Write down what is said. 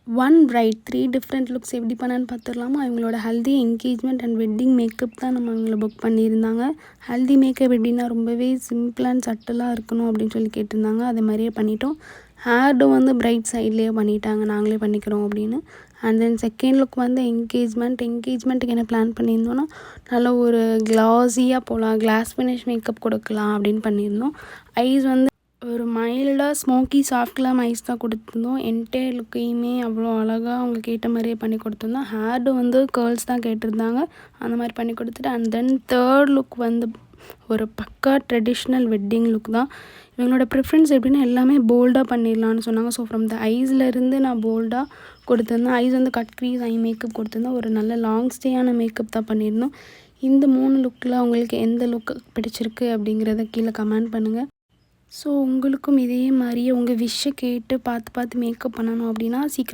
One bright 3 different looks எப்படி பண்ணான்னு பார்த்துடலாமா? இவங்களோட haldi, engagement and wedding makeup தான் நம்ம இவங்கள புக் பண்ணியிருந்தாங்க. ஹல்தி மேக்கப் எப்படின்னா ரொம்பவே சிம்பிள் அண்ட் சட்டிலாக இருக்கணும் அப்படின்னு சொல்லி கேட்டிருந்தாங்க. அதே மாதிரியே பண்ணிட்டோம். ஹேர்டும் வந்து பிரைட் சைட்லேயே பண்ணிட்டாங்க, நாங்களே பண்ணிக்கிறோம் அப்படின்னு. அண்ட் தென் செகண்ட் லுக் வந்து என்கேஜ்மெண்ட்டுக்கு என்ன பிளான் பண்ணியிருந்தோன்னா, நல்ல ஒரு கிளாஸியாக போகலாம், கிளாஸ் ஃபினிஷ் மேக்கப் கொடுக்கலாம் அப்படின்னு பண்ணியிருந்தோம். ஐஸ் வந்து ஒரு மைல்டாக ஸ்மோக்கி சாஃப்ட் கிளாம் ஐஸ் தான் கொடுத்துருந்தோம். என்டையர் லுக்கையுமே அவ்வளோ அழகாக அவங்க கேட்ட மாதிரியே பண்ணி கொடுத்துருந்தோம். ஹேர்டு வந்து கேர்ள்ஸ் தான் கேட்டிருந்தாங்க, அந்த மாதிரி பண்ணி கொடுத்துட்டு. அண்ட் தென் தேர்ட் லுக் வந்து ஒரு பக்கா ட்ரெடிஷ்னல் வெட்டிங் லுக் தான். இவங்களோட ப்ரிஃபரன்ஸ் எப்படின்னா எல்லாமே போல்டாக பண்ணிடலான்னு சொன்னாங்க. ஸோ ஃப்ரம் த ஐஸ்லேருந்து நான் போல்டாக கொடுத்துருந்தேன். ஐஸ் வந்து கட் க்ரீஸ் ஐ மேக்கப் கொடுத்துருந்தேன். ஒரு நல்ல லாங் ஸ்டேயான மேக்கப் தான் பண்ணியிருந்தோம். இந்த 3 லுக்கில் உங்களுக்கு எந்த லுக் பிடிச்சிருக்கு அப்படிங்கிறத கீழே கமெண்ட் பண்ணுங்கள். ஸோ உங்களுக்கும் இதே மாதிரியே உங்கள் விஷை கேட்டு பார்த்து மேக்கப் பண்ணணும் அப்படின்னா சீக்கிரம்